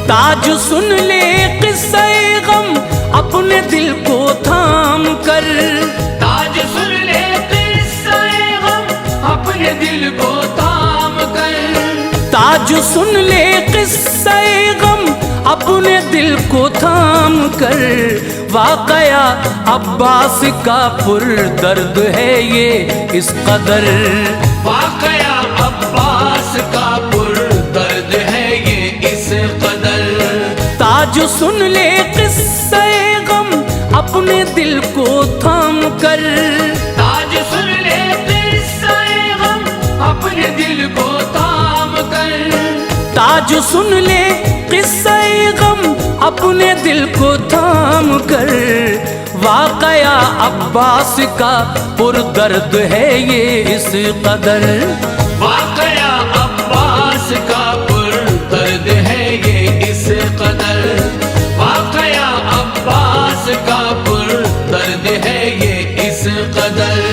ताज सुन ले किस्से गम अपने दिल को थाम कर। ताज सुन ले किस्से गम अपने दिल को थाम कर। ताज सुन ले किस्से गम अपने दिल को थाम कर। वाकया अब्बास का पुरदर्द है ये इस कदर। वाकया अब्बास का पुरदर्द है ये इस कदर। ताज सुन ले किस्से गम अपने दिल को थाम कर। ताज सुन ले किस्से गम अपने दिल को थाम कर। ताज सुन ले किस्से गम अपने दिल को थाम कर। वाकया अब्बास का पुरदर्द है ये इस कदर। वाकया अब्बास का पुरदर्द है ये इस कदर। वाकया अब्बास का पुरदर्द है ये इस कदर।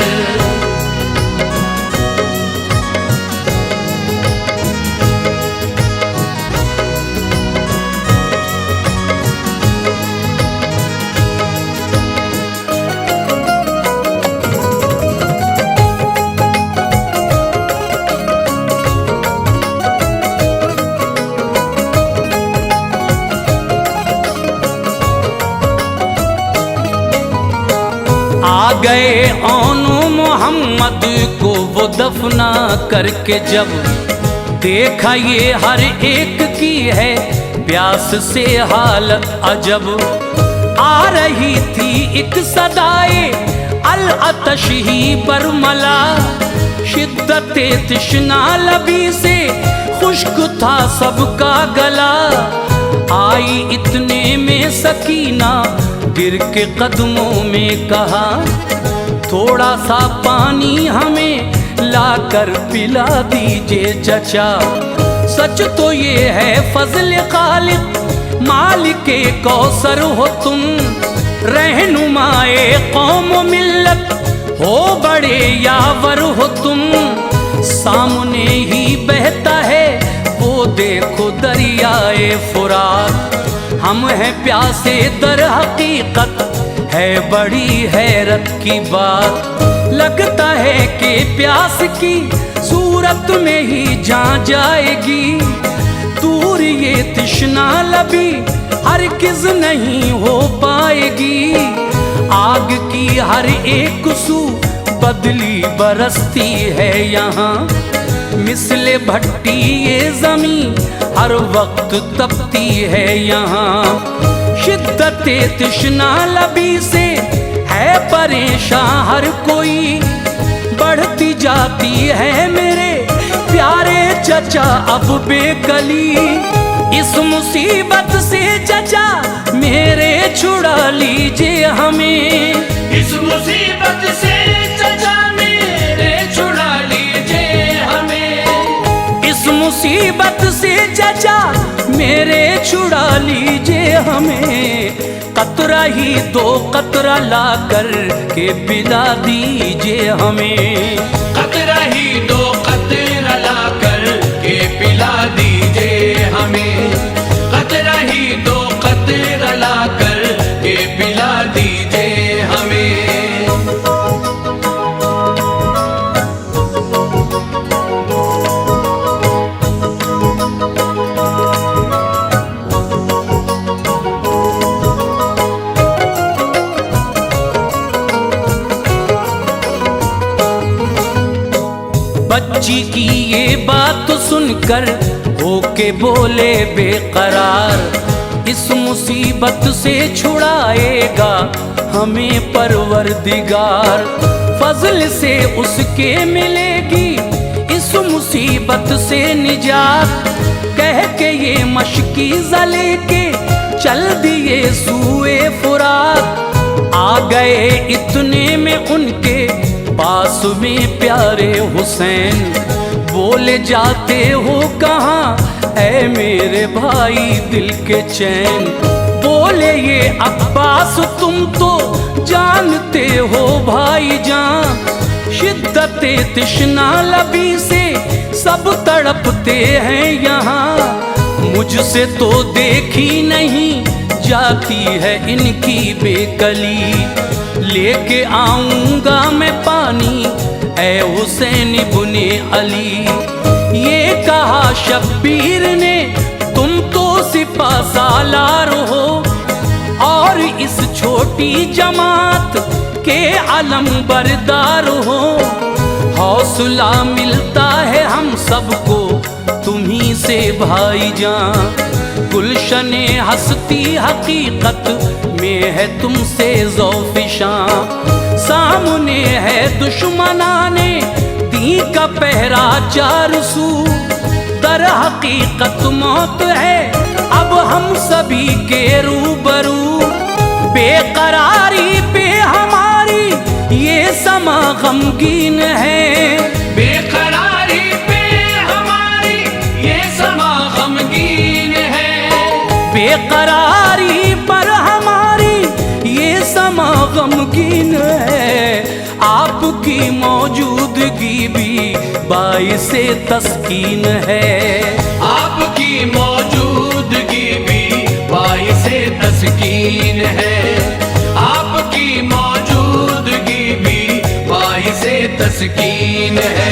आ गए ओनो मोहम्मद को वो दफना करके जब देखा ये हर एक की है प्यास से हालत अजब। आ रही थी एक सदाए अल अतश ही बरमला। शिद्दते तृष्णा लबी से खुश्क था सबका गला। आई इतने में सकीना गिर के कदमों में कहा थोड़ा सा पानी हमें लाकर पिला दीजिए चचा। सच तो ये है फजल खालिक मालिके कौसर हो तुम। रहनुमाए कौम मिल्लत हो बड़े यावर हो तुम। सामने ही बहता है वो देखो दरियाए फुरात। हम हैं प्यासे दर हकीकत है बड़ी हैरत की बात। लगता है कि प्यास की सूरत में ही जा जाएगी। दूर ये तृष्णा लबी हरगिज़ नहीं हो पाएगी। आग की हर एक सू बदली बरसती है यहाँ। मिसले भट्टी ये जमी हर वक्त तपती है यहाँ। शिद्दते तृष्णा लबी से है परेशान हर कोई। बढ़ती जाती है मेरे प्यारे चचा अब बेकली। इस मुसीबत से चचा मेरे छुड़ा लीजिए हमें। इस मुसीबत से चचा मेरे छुड़ा लीजिए हमें। इस मुसीबत से चचा मेरे छुड़ा लीजिए हमें। कतरा ही दो कतरा ला कर के पिला दीजिए हमें। कतरा ही दो कतरा ला कर के पिला दीजिए हमें। कतरा ही दो कतरा ला कर के पिला दीजिए हमें। बच्ची की ये बात सुनकर होके बोले बेकरार। इस मुसीबत से छुड़ाएगा हमें परवरदिगार। फजल से उसके मिलेगी इस मुसीबत से निजात। कह के ये मशकी जले के चल दिए सूए फुरात। आ गए इतने में उनके पास में प्यारे हुसैन। बोले जाते हो कहाँ ऐ मेरे भाई दिल के चैन। बोले ये अब्बास तुम तो जानते हो भाई जान। शिद्दते तृष्णा लबी से सब तड़पते हैं यहाँ। मुझसे तो देखी नहीं जाती है इनकी बेकली, लेके आऊंगा मैं पानी ऐ हुसैन इब्ने अली। ये कहा शब्बीर ने तुम तो सिपा सालार हो, और इस छोटी जमात के अलम बरदार हो। हौसला मिलता है हम सबको तुम्ही से भाईजान, गुलशने हस्ती हकीकत में है तुमसे ज़ौफ़िशां। सामने है दुश्मनाने दी का पहरा चार सू, दर हकीकत मौत है अब हम सभी के रूबरू। बेकरारी पे हमारी ये समा गमगीन है, बेकरारी पे हमारी ये समा गमगीन है। बेकरारी पर हमारी ये समा गमगीन है। आपकी मौजूदगी भी बाइसे तस्कीन है, आपकी मौजूदगी भी बाइसे तस्कीन है। आपकी मौजूदगी भी बाइसे तस्कीन है।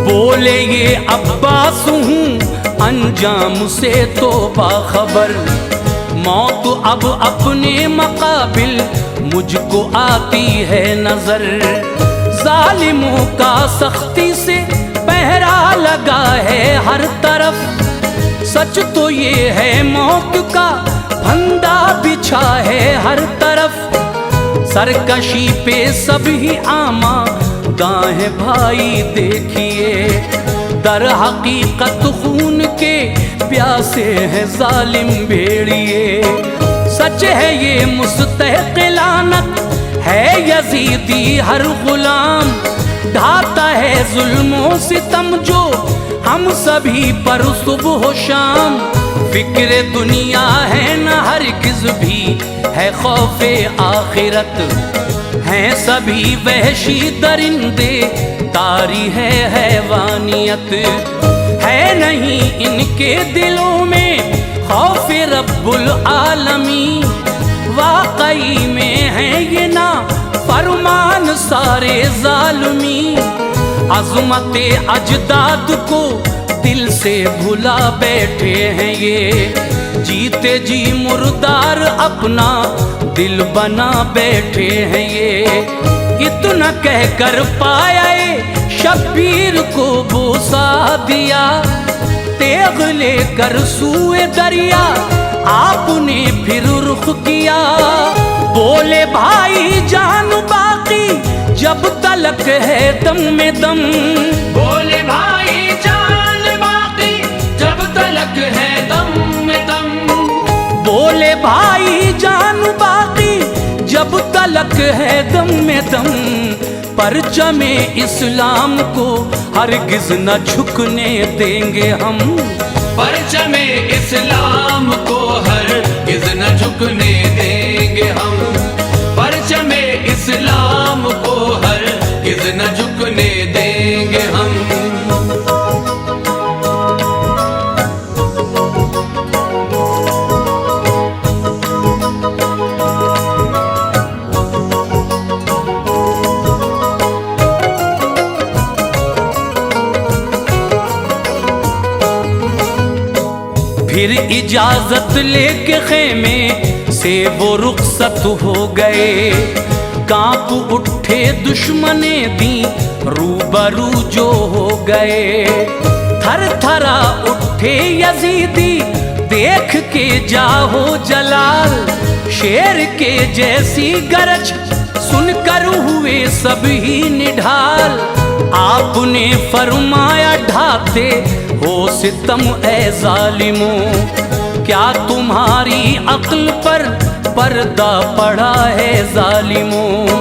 बोले ये अब्बास हूँ अंजाम से तो बाखबर, मौत अब अपने मकाबिल मुझको आती है नजर। जालिमों का सख्ती से पहरा लगा है हर तरफ, सच तो ये है मौत का फंदा बिछा है हर तरफ। सरकशी पे सभी आमा दाएं भाई देखिए, दर हकीकत खून के प्यासे हैं जालिम भेड़िए। सच है ये मुस्तहक़िलानत है यजीदी हर गुलाम, ढाता है जुल्मों सितम जो हम सभी पर सुबह शाम। फिक्र दुनिया है न हरगिज़ भी है खौफे आखिरत, हैं सभी वहशी दरिंदे तारी है हैवानियत। है नहीं इनके दिलों में खौफे रब्बुल आलमी, वाकई में है ये ना फरमान सारे जालिमी। अज़मते अजदाद को दिल से भुला बैठे हैं ये, जीते जी मुर्दार अपना दिल बना बैठे हैं ये। इतना कह कर पाया शब्बीर को बोसा दिया, तेग लेकर सूए दरिया आपने फिर रुख किया। बोले भाई जान बाकी जब तलक है दम में दम, बोले भाई जान बाकी जब तलक है दम में दम। बोले भाई जान बाकी जब तलक है दम में दम। परचमे इस्लाम को हरगिज न झुकने देंगे हम, परचमे इस्लाम को हरगिज न झुकने देंगे हम। परचमे इस्लाम को हरगिज न झुकने देंगे हम। फिर इजाजत लेके खेमे से वो रुखसत हो गए, कांप उठे दुश्मने दी रूबरू जो हो गए। थर थरा उठे यजीदी देख के जाहो जलाल, शेर के जैसी गरज सुनकर हुए सभी निढाल। आपने फरमाया ढाते हो सितम ए जालिमों, क्या तुम्हारी अक्ल पर पर्दा पड़ा है जालिमों?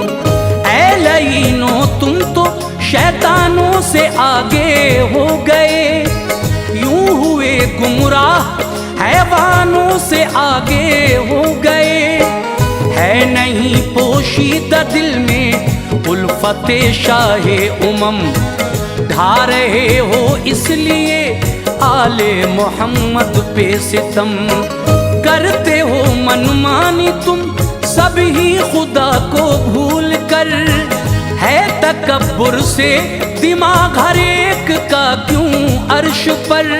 ऐ लईनो तुम तो शैतानों से आगे हो गए, यूं हुए गुमराह हैवानों से आगे हो गए। है नहीं पोशीदा दिल में उल्फते शाहे उमम, ढा रहे हो इसलिए आले मोहम्मद पे सितम। करते हो मनमानी तुम सब ही खुदा को भूल कर, है तकब्बुर से दिमाग हर एक का क्यों अर्श पर।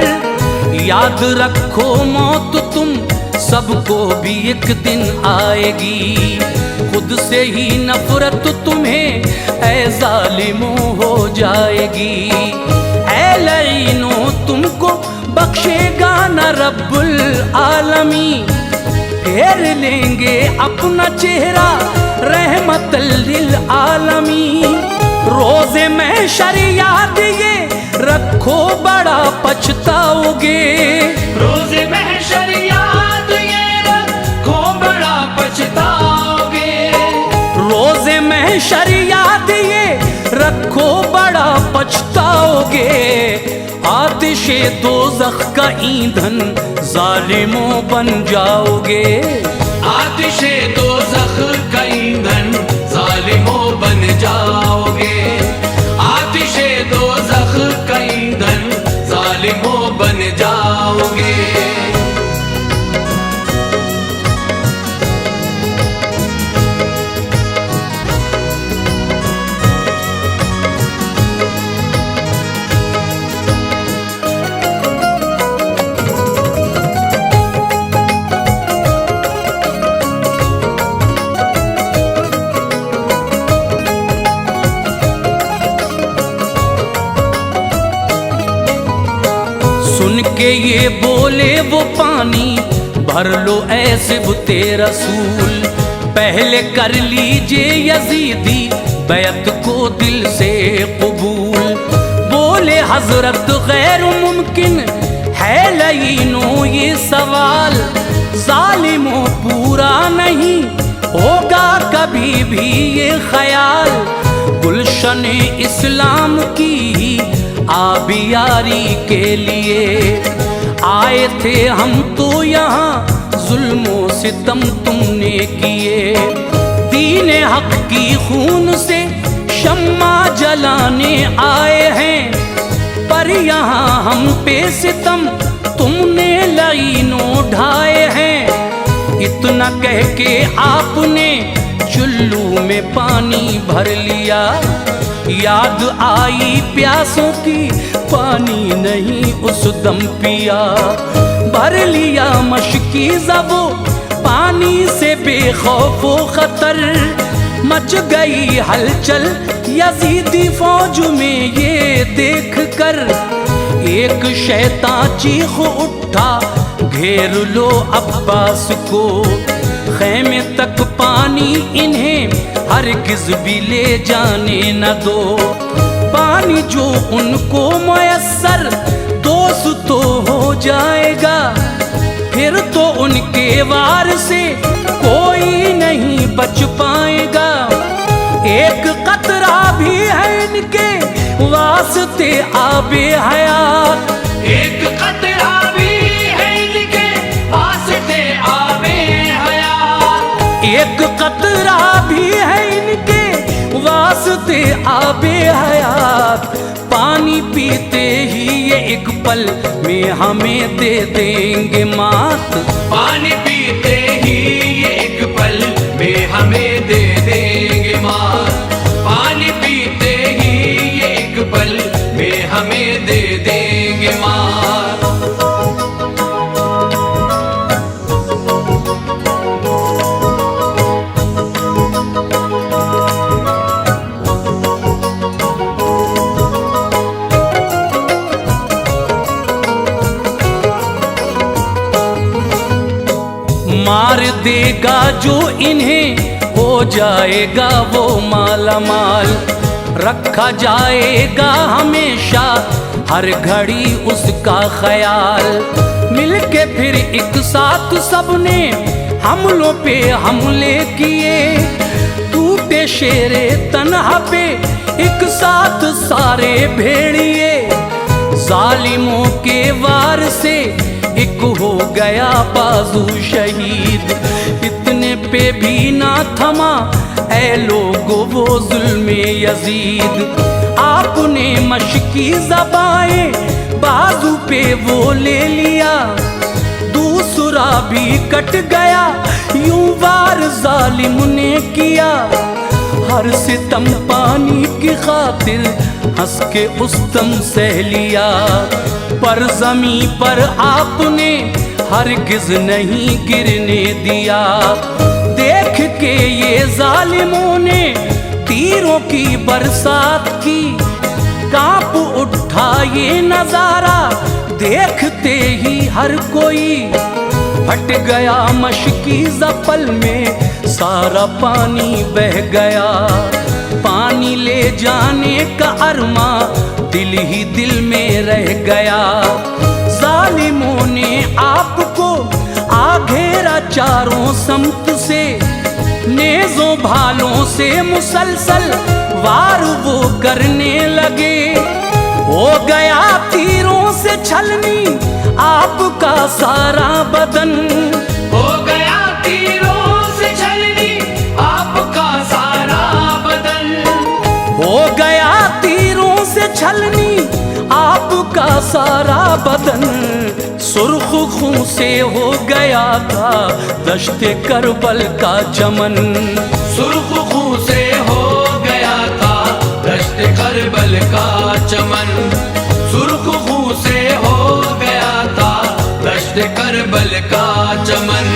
याद रखो मौत तुम सबको भी एक दिन आएगी, खुद से ही नफरत तुम्हें ऐ जालिमों हो जाएगी। ऐ लईनो तुमको बख्शेगा न रब्बुल आलमी, फेर लेंगे अपना चेहरा रहमतल लिल आलमी। रोज़े महशर याद ये रखो बड़ा पछताओगे, रोज़े महशर याद ये रखो बड़ा पछताओगे। रोज़े महशर याद ये रखो बड़ा पछताओगे। आतिशे दोज़ख का ईंधन जालिमों बन जाओगे, आतिशे दोज़ख का ईंधन जालिमों बन जाओगे। आतिशे दोज़ख का ईंधन जालिमों बन जाओगे। सुन के ये बोले वो पानी भर लो ऐसे बुते रसूल। पहले कर लीजिए यजीदी बैत को दिल से कबूल। बोले हजरत गैर मुमकिन है लईनो ये सवाल, जालिमों पूरा नहीं होगा कभी भी ये ख्याल। गुलशन इस्लाम की आबियारी के लिए आए थे हम तो यहाँ जुल्मों सितम तुमने किए। दीन हक की खून से शम्मा जलाने आए हैं, पर यहाँ हम पे सितम तुमने लईनों ढाए हैं। इतना कह के आपने चुल्लू में पानी भर लिया, याद आई प्यासों की पानी नहीं उस दम पिया। भर लिया मशकी ज़बो पानी से बेखौफो खतर, मच गई हलचल यजीदी फौज में ये देख कर। एक शैतान चीख उठा घेर लो अब्बास को, खैमे तक पानी इन्हें हरगिज़ भी ले जाने न दो। पानी जो उनको मयस्सर दोस्त तो हो जाएगा, फिर तो उनके वार से कोई नहीं बच पाएगा। एक कतरा भी है इनके वास्ते आबे हयात, एक कतरा भी है इनके वास्ते आबे हयात। एक कतरा भी है इनके वास्ते आबे हयात। पानी पीते ही ये एक पल में हमें दे देंगे मात। पानी पीते ही ये एक पल में हमें दे देंगे मात। पानी पीते ही ये एक पल में हमें दे देंगे मात। मार देगा जो इन्हें हो जाएगा वो माला माल। रखा जाएगा हमेशा हर घड़ी उसका ख्याल। मिलके फिर एक साथ सबने हमलों पे हमले किए, टूटे शेरे तन्हा पे एक साथ सारे भेड़िए। जालिमों के वार से एक हो गया बाजू शहीद, इतने पे भी ना थमा ऐ लोगो वो जुल्मे यजीद। आपने मशकी ज़बाएं बाजू पे वो ले लिया, दूसरा भी कट गया यूं वार जालिम ने किया। हर सितम पानी की खातिर हंस के उस्तम सह लिया, पर जमी पर आपने हरगिज नहीं गिरने दिया। देख के ये जालिमों ने तीरों की बरसात की, कांप उठा ये नजारा देखते ही हर कोई। फट गया मशकी जपल में सारा पानी बह गया, पानी ले जाने का अरमा दिल ही दिल में रह गया। जालिमों ने आपको आघेरा चारों समत से, नेज़ों भालों से मुसलसल वार वो करने लगे। हो गया तीरों से छलनी आपका सारा बदन, हो गया तीरों से छलनी आपका सारा बदन, हो गया तीरों से छलनी आपका सारा बदन। सुर्ख खून से हो गया था दश्ते करबल का चमन, सुर्ख खून से हो गया था दश्ते करबल का चमन, सुर्ख खून से हो गया था दश्ते करबल का चमन।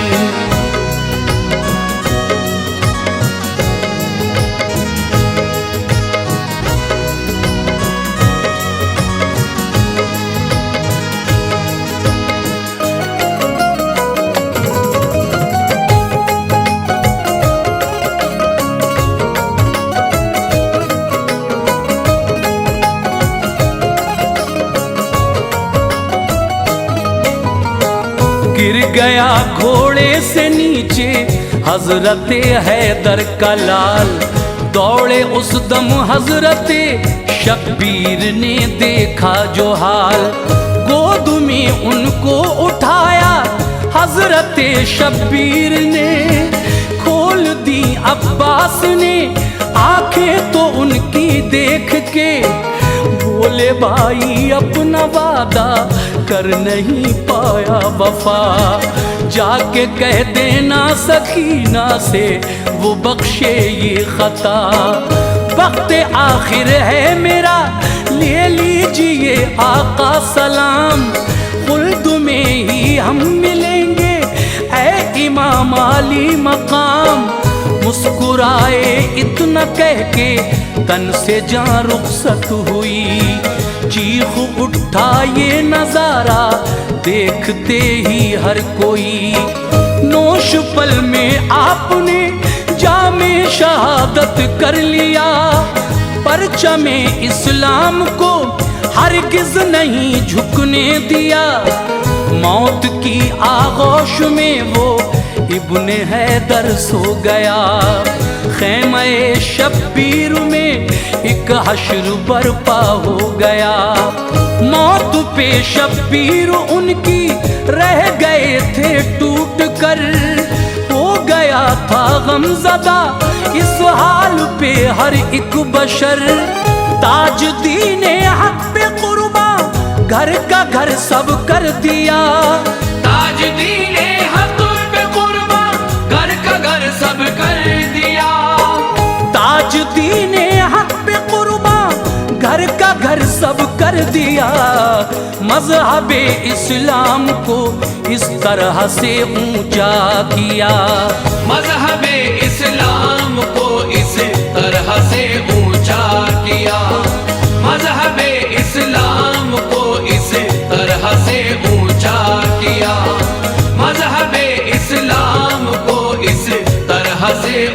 गिर गया घोड़े से नीचे हजरते हैदर का लाल, दौड़े उस दम हजरते शब्बीर ने देखा जो हाल। गोद में उनको उठाया हजरते शब्बीर ने, खोल दी अब्बास ने आंखें तो उनकी देख के। बोले भाई अपना वादा कर नहीं पाया वफा, जाके कह देना सकीना से वो बख्शे ये खता। वक्त आखिर है मेरा ले लीजिए आका सलाम, खुल्द में ही हम मिलेंगे ऐ इमाम आली मकाम। मुस्कुराए इतना कह के तन से जान रुखसत हुई, चीख उठा ये नजारा देखते ही हर कोई। नोश पल में आपने जामे शहादत कर लिया, परचमे इस्लाम को हरगिज नहीं झुकने दिया। मौत की आगोश में वो इब्ने हैदर सो गया, खैमे शब्बीर में एक हश्र बर्पा हो गया। मौत पे शब्बीर उनकी रह गए थे टूट कर, हो गया था गमज़दा इस हाल पे हर एक बशर। ताजुद्दीन हक पे कुर्बा घर का घर सब कर दिया, ताजुद्दीन हक पे कुर्बा घर का घर सब कर दिया, ताजुद्दीन हक पे कुर्बा घर का घर सब कर दिया। मज़हबे इस्लाम को इस तरह से ऊंचा किया, मज़हबे इस्लाम को इस तरह से ऊंचा किया, मज़हबे इस्लाम को इस तरह से ऊंचा किया, मज़हबे इस्लाम को इस तरह से